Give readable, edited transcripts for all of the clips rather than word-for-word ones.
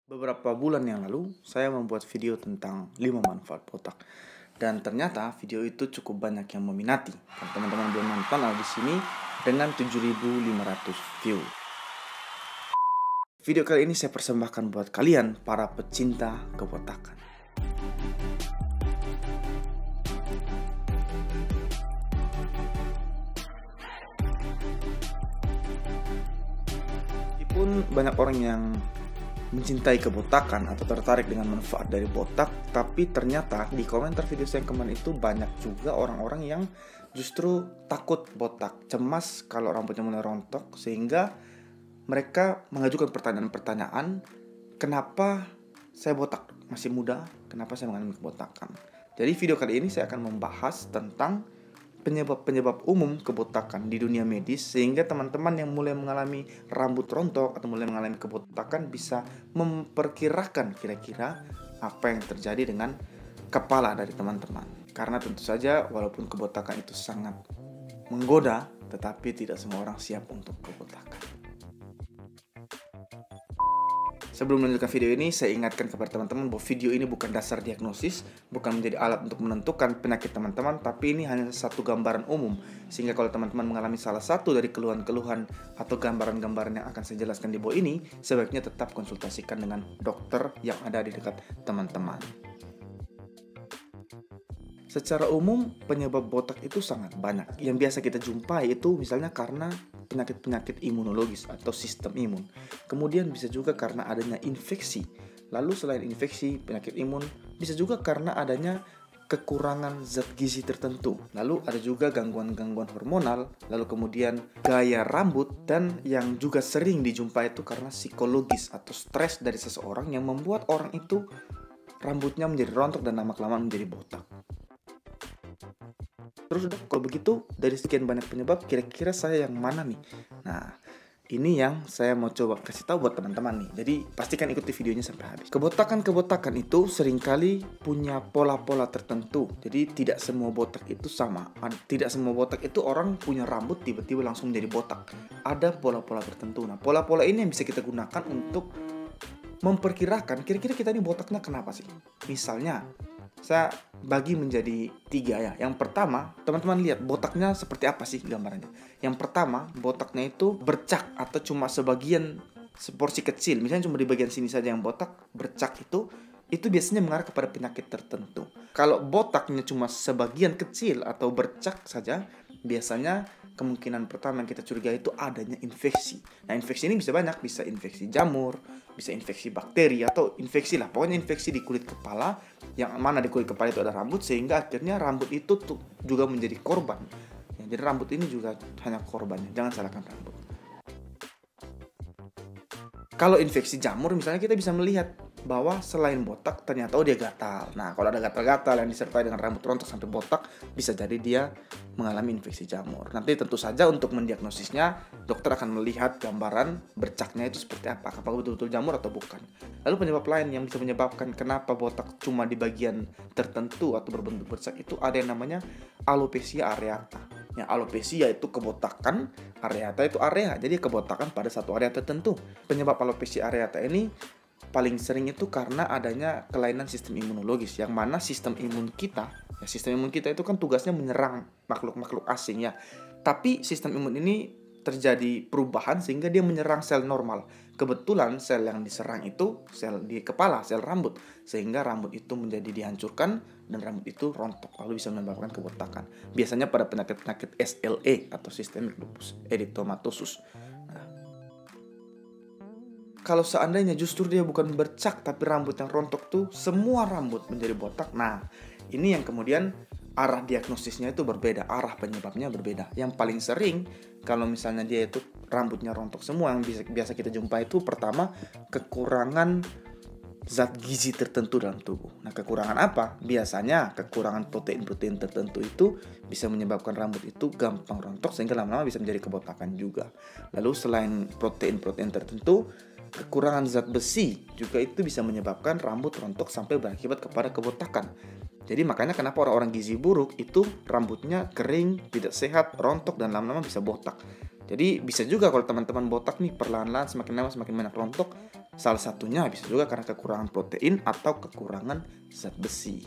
Beberapa bulan yang lalu, saya membuat video tentang 5 manfaat botak. Dan ternyata video itu cukup banyak yang meminati. Dan teman-teman belum nonton ada di sini dengan 7.500 view. Video kali ini saya persembahkan buat kalian, para pecinta kebotakan. Meskipun banyak orang yang mencintai kebotakan atau tertarik dengan manfaat dari botak, tapi ternyata di komentar video saya kemarin itu banyak juga orang-orang yang justru takut botak, cemas kalau rambutnya mulai rontok, sehingga mereka mengajukan pertanyaan-pertanyaan, kenapa saya botak? Masih muda, kenapa saya mengalami kebotakan? Jadi video kali ini saya akan membahas tentang penyebab-penyebab umum kebotakan di dunia medis, sehingga teman-teman yang mulai mengalami rambut rontok atau mulai mengalami kebotakan bisa memperkirakan kira-kira apa yang terjadi dengan kepala dari teman-teman. Karena tentu saja walaupun kebotakan itu sangat menggoda, tetapi tidak semua orang siap untuk kebotakan. Sebelum melanjutkan video ini, saya ingatkan kepada teman-teman bahwa video ini bukan dasar diagnosis, bukan menjadi alat untuk menentukan penyakit teman-teman, tapi ini hanya satu gambaran umum. Sehingga kalau teman-teman mengalami salah satu dari keluhan-keluhan atau gambaran-gambaran yang akan saya jelaskan di bawah ini, sebaiknya tetap konsultasikan dengan dokter yang ada di dekat teman-teman. Secara umum, penyebab botak itu sangat banyak. Yang biasa kita jumpai itu misalnya karena penyakit-penyakit imunologis atau sistem imun. Kemudian bisa juga karena adanya infeksi. Lalu selain infeksi, penyakit imun, bisa juga karena adanya kekurangan zat gizi tertentu. Lalu ada juga gangguan-gangguan hormonal, lalu kemudian gaya rambut, dan yang juga sering dijumpai itu karena psikologis atau stres dari seseorang yang membuat orang itu rambutnya menjadi rontok dan lama-kelamaan menjadi botak. Terus kalau begitu, dari sekian banyak penyebab, kira-kira saya yang mana nih? Nah, ini yang saya mau coba kasih tahu buat teman-teman nih. Jadi, pastikan ikuti videonya sampai habis. Kebotakan-kebotakan itu seringkali punya pola-pola tertentu. Jadi, tidak semua botak itu sama. Tidak semua botak itu orang punya rambut tiba-tiba langsung menjadi botak. Ada pola-pola tertentu. Nah, pola-pola ini yang bisa kita gunakan untuk memperkirakan kira-kira kita ini botaknya kenapa sih? Misalnya, saya bagi menjadi 3 ya. Yang pertama, teman-teman lihat botaknya seperti apa sih gambarannya. Yang pertama, botaknya itu bercak atau cuma sebagian seporsi kecil. Misalnya cuma di bagian sini saja yang botak, bercak itu biasanya mengarah kepada penyakit tertentu. Kalau botaknya cuma sebagian kecil atau bercak saja, biasanya kemungkinan pertama yang kita curigai itu adanya infeksi. Nah, infeksi ini bisa banyak, bisa infeksi jamur, bisa infeksi bakteri, atau infeksi lah. Pokoknya infeksi di kulit kepala, yang mana di kulit kepala itu ada rambut, sehingga akhirnya rambut itu tuh juga menjadi korban. Ya, jadi rambut ini juga hanya korbannya, jangan salahkan rambut. Kalau infeksi jamur misalnya, kita bisa melihat bahwa selain botak ternyata dia gatal. Nah, kalau ada gatal-gatal yang disertai dengan rambut rontok sampai botak, bisa jadi dia mengalami infeksi jamur. Nanti tentu saja untuk mendiagnosisnya, dokter akan melihat gambaran bercaknya itu seperti apa, apakah betul-betul jamur atau bukan. Lalu penyebab lain yang bisa menyebabkan kenapa botak cuma di bagian tertentu atau berbentuk bercak itu ada yang namanya alopecia areata. Ya, alopecia itu kebotakan, areata itu area. Jadi kebotakan pada satu area tertentu. Penyebab alopecia areata ini paling sering itu karena adanya kelainan sistem imunologis, yang mana sistem imun kita itu kan tugasnya menyerang makhluk-makhluk asing ya. Tapi sistem imun ini terjadi perubahan sehingga dia menyerang sel normal. Kebetulan sel yang diserang itu sel di kepala, sel rambut, sehingga rambut itu menjadi dihancurkan dan rambut itu rontok, lalu bisa menyebabkan kebotakan. Biasanya pada penyakit-penyakit SLE atau systemic lupus erythematosus. Kalau seandainya justru dia bukan bercak tapi rambut yang rontok tuh semua rambut menjadi botak. Nah, ini yang kemudian arah diagnosisnya itu berbeda, arah penyebabnya berbeda. Yang paling sering kalau misalnya dia itu rambutnya rontok semua, yang biasa kita jumpai itu pertama kekurangan zat gizi tertentu dalam tubuh. Nah, kekurangan apa? Biasanya kekurangan protein-protein tertentu itu bisa menyebabkan rambut itu gampang rontok sehingga lama-lama bisa menjadi kebotakan juga. Lalu selain protein-protein tertentu, kekurangan zat besi juga itu bisa menyebabkan rambut rontok sampai berakibat kepada kebotakan. Jadi makanya kenapa orang-orang gizi buruk itu rambutnya kering, tidak sehat, rontok, dan lama-lama bisa botak. Jadi bisa juga kalau teman-teman botak nih perlahan-lahan semakin lama semakin banyak rontok. Salah satunya bisa juga karena kekurangan protein atau kekurangan zat besi.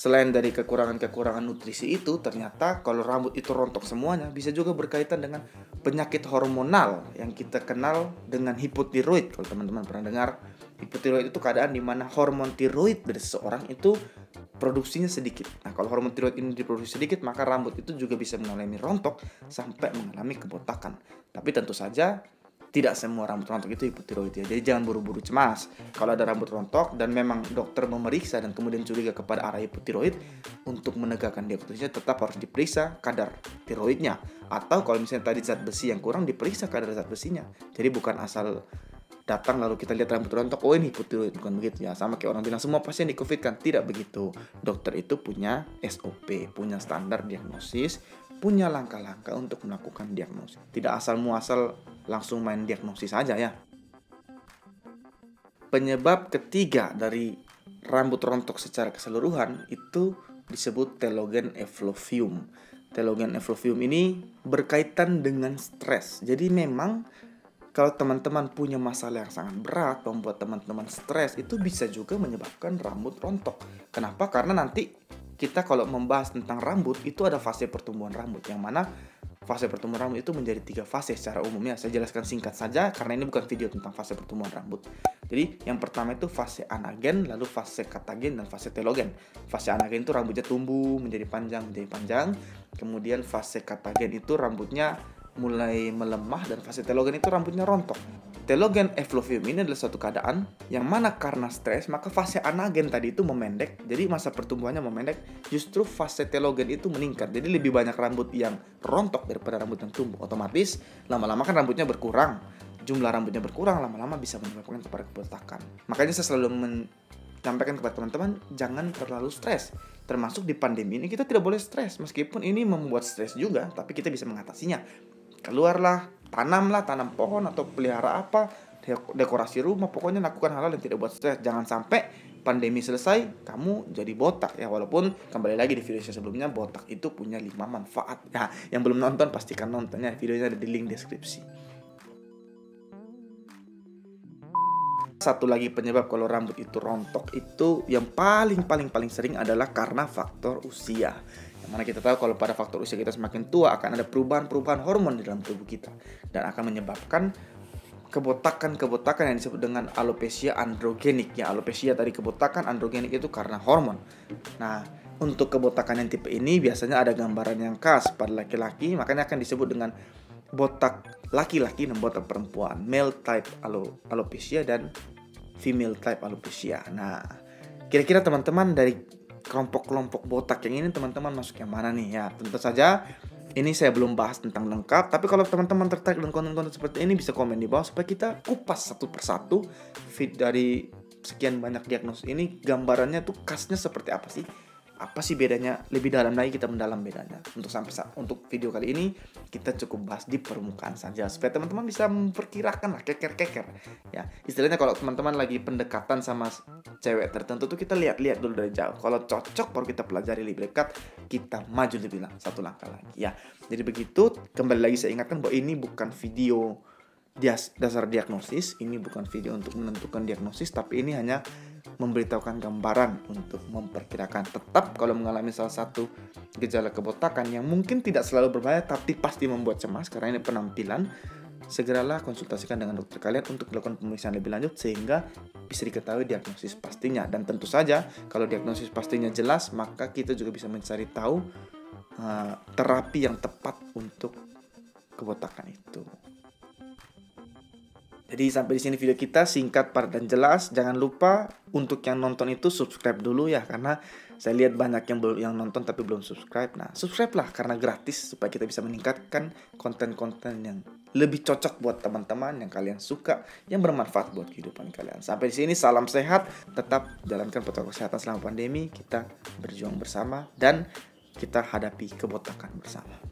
Selain dari kekurangan-kekurangan nutrisi itu, ternyata kalau rambut itu rontok semuanya bisa juga berkaitan dengan penyakit hormonal yang kita kenal dengan hipotiroid. Kalau teman-teman pernah dengar, hipotiroid itu keadaan di mana hormon tiroid dari seseorang itu produksinya sedikit. Nah, kalau hormon tiroid ini diproduksi sedikit, maka rambut itu juga bisa mengalami rontok sampai mengalami kebotakan. Tapi tentu saja tidak semua rambut rontok itu hipotiroid ya. Jadi jangan buru-buru cemas. Kalau ada rambut rontok dan memang dokter memeriksa dan kemudian curiga kepada arah hipotiroid, untuk menegakkan diagnosisnya tetap harus diperiksa kadar tiroidnya. Atau kalau misalnya tadi zat besi yang kurang, diperiksa kadar zat besinya. Jadi bukan asal datang lalu kita lihat rambut rontok, oh ini hipotiroid, bukan begitu ya. Sama kayak orang bilang semua pasien di COVID kan, tidak begitu. Dokter itu punya SOP, punya standar diagnosis, punya langkah-langkah untuk melakukan diagnosis. Tidak asal muasal langsung main diagnosis saja ya. Penyebab ketiga dari rambut rontok secara keseluruhan itu disebut telogen effluvium. Telogen effluvium ini berkaitan dengan stres. Jadi memang kalau teman-teman punya masalah yang sangat berat, membuat teman-teman stres, itu bisa juga menyebabkan rambut rontok. Kenapa? Karena nanti kita kalau membahas tentang rambut, itu ada fase pertumbuhan rambut. Yang mana fase pertumbuhan rambut itu menjadi 3 fase secara umumnya. Saya jelaskan singkat saja, karena ini bukan video tentang fase pertumbuhan rambut. Jadi yang pertama itu fase anagen, lalu fase katagen, dan fase telogen. Fase anagen itu rambutnya tumbuh, menjadi panjang. Kemudian fase katagen itu rambutnya mulai melemah, dan fase telogen itu rambutnya rontok. Telogen effluvium ini adalah suatu keadaan yang mana karena stres, maka fase anagen tadi itu memendek, jadi masa pertumbuhannya memendek. Justru fase telogen itu meningkat, jadi lebih banyak rambut yang rontok daripada rambut yang tumbuh. Otomatis lama-lama kan rambutnya berkurang, jumlah rambutnya berkurang, lama-lama bisa menyebabkan kepada kebotakan. Makanya saya selalu menyampaikan kepada teman-teman, jangan terlalu stres. Termasuk di pandemi ini kita tidak boleh stres, meskipun ini membuat stres juga, tapi kita bisa mengatasinya. Keluarlah, tanam pohon atau pelihara apa, dekorasi rumah, pokoknya lakukan hal-hal yang tidak buat stres. Jangan sampai pandemi selesai kamu jadi botak ya. Walaupun kembali lagi di video saya sebelumnya, botak itu punya 5 manfaat. Nah, yang belum nonton pastikan nontonnya, videonya ada di link deskripsi. Satu lagi penyebab kalau rambut itu rontok itu yang paling sering adalah karena faktor usia. Yang mana kita tahu kalau pada faktor usia kita semakin tua akan ada perubahan hormon di dalam tubuh kita dan akan menyebabkan kebotakan yang disebut dengan alopecia androgenik ya. Alopecia tadi kebotakan, androgenik itu karena hormon. Nah, untuk kebotakan yang tipe ini biasanya ada gambaran yang khas pada laki-laki, makanya akan disebut dengan botak laki-laki dan botak perempuan, male type alopecia dan female type alopecia. Nah, kira-kira teman-teman dari kelompok-kelompok botak yang ini teman-teman masuk yang mana nih ya? Tentu saja ini saya belum bahas tentang lengkap, tapi kalau teman-teman tertarik dengan konten-konten seperti ini bisa komen di bawah supaya kita kupas satu persatu fit dari sekian banyak diagnosis ini, gambarannya tuh khasnya seperti apa sih? Apa sih bedanya? Lebih dalam lagi kita mendalam bedanya. Untuk video kali ini kita cukup bahas di permukaan saja supaya teman-teman bisa memperkirakan lah keker ya. Istilahnya kalau teman-teman lagi pendekatan sama cewek tertentu tuh kita lihat dulu dari jauh. Kalau cocok baru kita pelajari lebih dekat, kita maju lebih satu langkah lagi ya. Jadi begitu, kembali lagi saya ingatkan bahwa ini bukan video dasar diagnosis, ini bukan video untuk menentukan diagnosis, tapi ini hanya memberitahukan gambaran untuk memperkirakan. Tetap kalau mengalami salah satu gejala kebotakan yang mungkin tidak selalu berbahaya tapi pasti membuat cemas karena ini penampilan, segeralah konsultasikan dengan dokter kalian untuk melakukan pemeriksaan lebih lanjut sehingga bisa diketahui diagnosis pastinya. Dan tentu saja kalau diagnosis pastinya jelas, maka kita juga bisa mencari tahu terapi yang tepat untuk kebotakan itu. Jadi sampai di sini video kita, singkat, padat, dan jelas. Jangan lupa untuk yang nonton itu subscribe dulu ya, karena saya lihat banyak yang nonton tapi belum subscribe. Nah, subscribe lah karena gratis supaya kita bisa meningkatkan konten-konten yang lebih cocok buat teman-teman yang kalian suka, yang bermanfaat buat kehidupan kalian. Sampai di sini, salam sehat, tetap jalankan protokol kesehatan selama pandemi. Kita berjuang bersama dan kita hadapi kebotakan bersama.